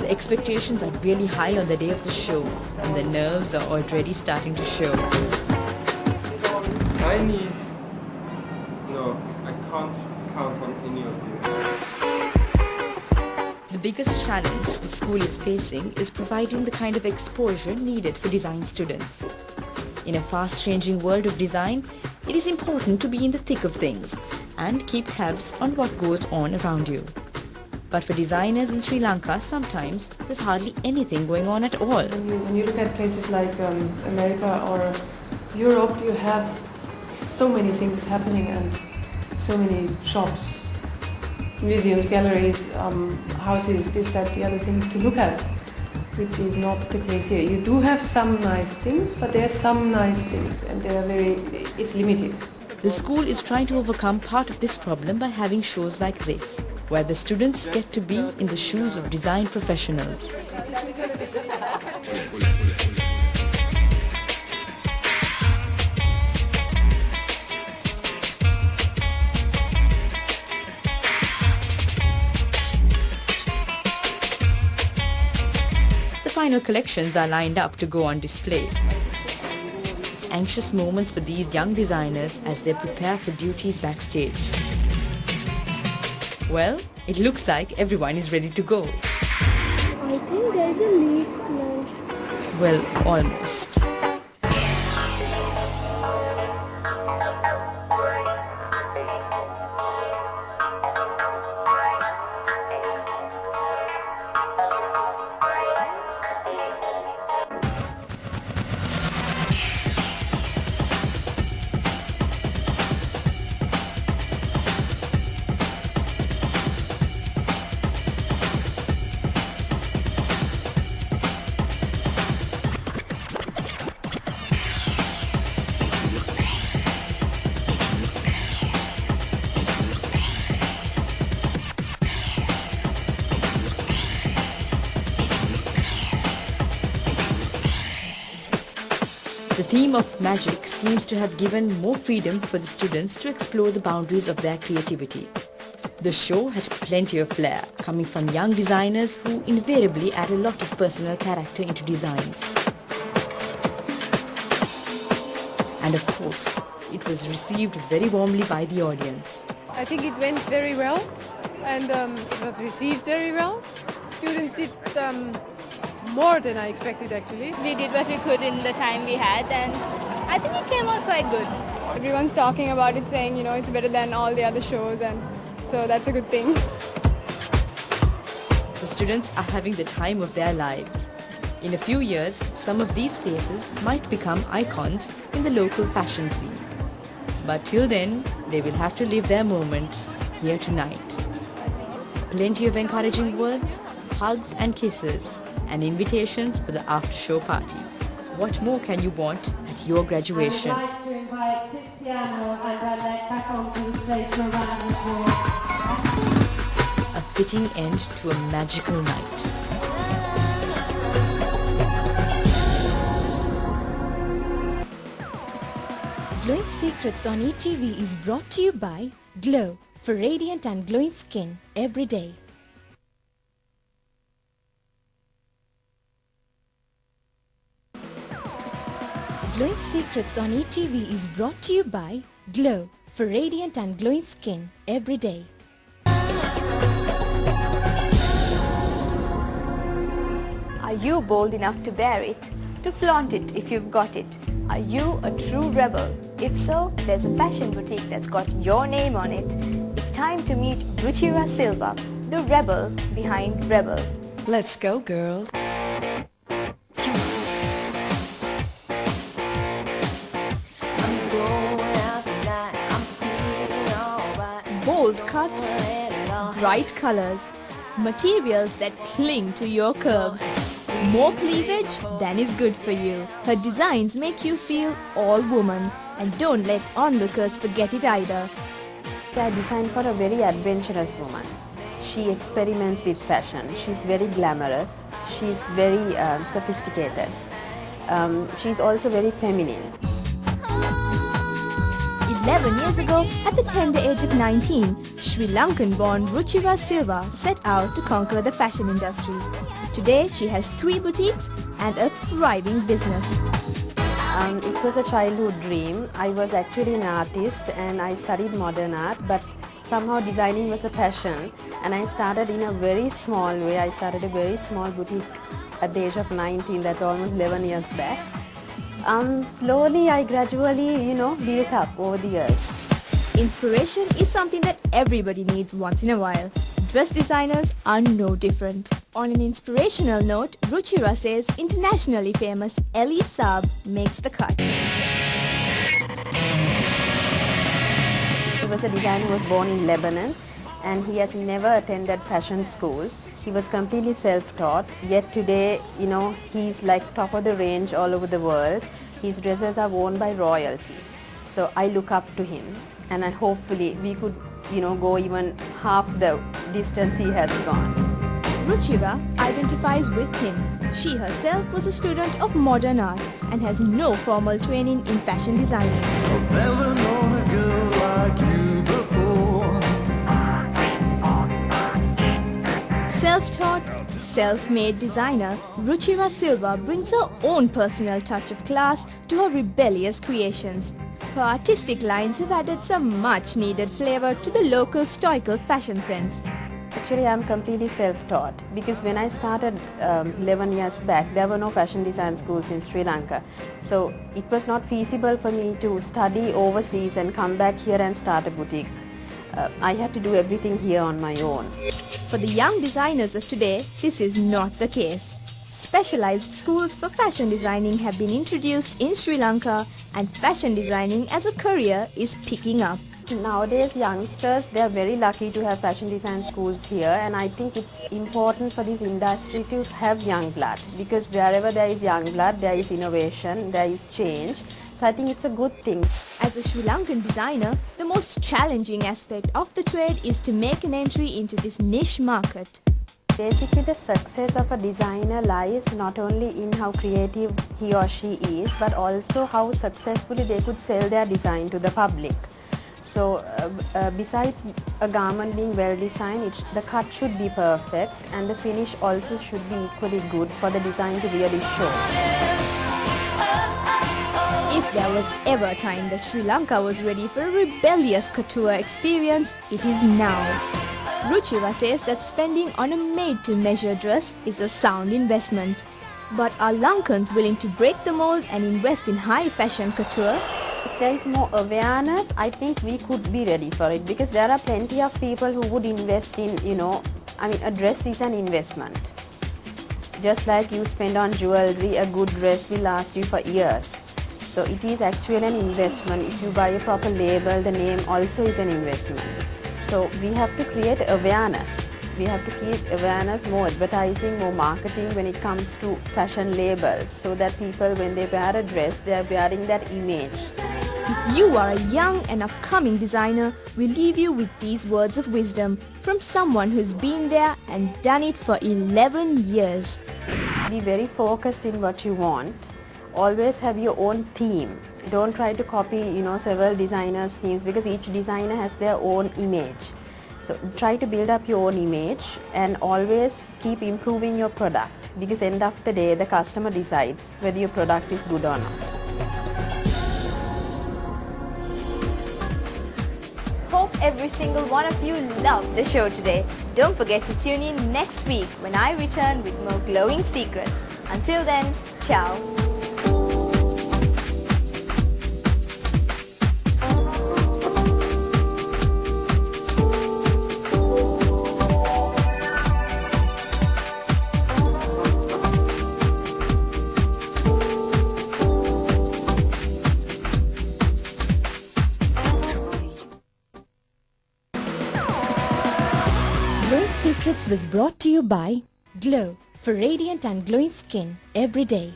The expectations are really high on the day of the show, and the nerves are already starting to show. I can't count on any of you. The biggest challenge the school is facing is providing the kind of exposure needed for design students. In a fast-changing world of design, it is important to be in the thick of things and keep tabs on what goes on around you. But for designers in Sri Lanka, sometimes there's hardly anything going on at all. When you look at places like America or Europe, you have so many things happening and so many shops, museums, galleries, houses, this, that, the other thing to look at, which is not the case here. You do have some nice things, but there are some nice things and they are it's limited. The school is trying to overcome part of this problem by having shows like this, where the students get to be in the shoes of design professionals. The final collections are lined up to go on display. It's anxious moments for these young designers as they prepare for duties backstage. Well, it looks like everyone is ready to go. I think there's a leak now. Well, almost. The theme of magic seems to have given more freedom for the students to explore the boundaries of their creativity. The show had plenty of flair, coming from young designers who invariably add a lot of personal character into designs. And of course, it was received very warmly by the audience. I think it went very well and it was received very well. Students did more than I expected actually. We did what we could in the time we had and I think it came out quite good. Everyone's talking about it saying, you know, it's better than all the other shows and so that's a good thing. The students are having the time of their lives. In a few years, some of these faces might become icons in the local fashion scene. But till then, they will have to live their moment here tonight. Plenty of encouraging words, hugs and kisses, and invitations for the after-show party. What more can you want at your graduation? I would like to invite Tiziano and Annette back onto the stage for a round of applause. A fitting end to a magical night. Glowing Secrets on ETV is brought to you by Glow, for radiant and glowing skin every day. Glowing Secrets on ETV is brought to you by Glow, for radiant and glowing skin every day. Are you bold enough to bear it? To flaunt it if you've got it? Are you a true rebel? If so, there's a fashion boutique that's got your name on it. It's time to meet Ruchira Silva, the rebel behind Rebel. Let's go, girls. Bold cuts, bright colors, materials that cling to your curves. More cleavage than is good for you. Her designs make you feel all woman, and don't let onlookers forget it either. I designed for a very adventurous woman. She experiments with fashion. She's very glamorous. She's very sophisticated. She's also very feminine. 11 years ago, at the tender age of 19, Sri Lankan-born Ruchira Silva set out to conquer the fashion industry. Today she has 3 boutiques and a thriving business. It was a childhood dream. I was actually an artist and I studied modern art, but somehow designing was a passion, and I started in a very small way. I started a very small boutique at the age of 19, that's almost 11 years back. Slowly I gradually, built up over the years. Inspiration is something that everybody needs once in a while. Dress designers are no different. On an inspirational note, Ruchira says internationally famous Elie Saab makes the cut. He was a designer who was born in Lebanon, and he has never attended fashion schools. He was completely self-taught, yet today, he's like top of the range all over the world. His dresses are worn by royalty. So I look up to him, and hopefully we could, go even half the distance he has gone. Ruchira identifies with him. She herself was a student of modern art and has no formal training in fashion designing. I've never known a girl like you before. Self-taught, self-made designer, Ruchira Silva brings her own personal touch of class to her rebellious creations. Her artistic lines have added some much-needed flavor to the local stoical fashion sense. Actually, I'm completely self-taught because when I started 11 years back, there were no fashion design schools in Sri Lanka. So it was not feasible for me to study overseas and come back here and start a boutique. I had to do everything here on my own. For the young designers of today, this is not the case. Specialized schools for fashion designing have been introduced in Sri Lanka, and fashion designing as a career is picking up. Nowadays, youngsters, they are very lucky to have fashion design schools here, and I think it's important for this industry to have young blood, because wherever there is young blood, there is innovation, there is change. So I think it's a good thing. As a Sri Lankan designer, the most challenging aspect of the trade is to make an entry into this niche market. Basically, the success of a designer lies not only in how creative he or she is, but also how successfully they could sell their design to the public. So, besides a garment being well designed, the cut should be perfect, and the finish also should be equally good for the design to really show. If there was ever a time that Sri Lanka was ready for a rebellious couture experience, it is now. Ruchira says that spending on a made-to-measure dress is a sound investment. But are Lankans willing to break the mold and invest in high fashion couture? If there is more awareness, I think we could be ready for it, because there are plenty of people who would invest in, a dress is an investment. Just like you spend on jewelry, a good dress will last you for years. So it is actually an investment. If you buy a proper label, the name also is an investment. So we have to create awareness. We have to create awareness, more advertising, more marketing when it comes to fashion labels, so that people, when they wear a dress, they are wearing that image. If you are a young and upcoming designer, we leave you with these words of wisdom from someone who's been there and done it for 11 years. Be very focused in what you want. Always have your own theme. Don't try to copy, several designers' themes, because each designer has their own image. So try to build up your own image and always keep improving your product, because end of the day, the customer decides whether your product is good or not. Hope every single one of you loved the show today. Don't forget to tune in next week when I return with more glowing secrets. Until then, ciao. Glowing Secrets was brought to you by Glow, for radiant and glowing skin every day.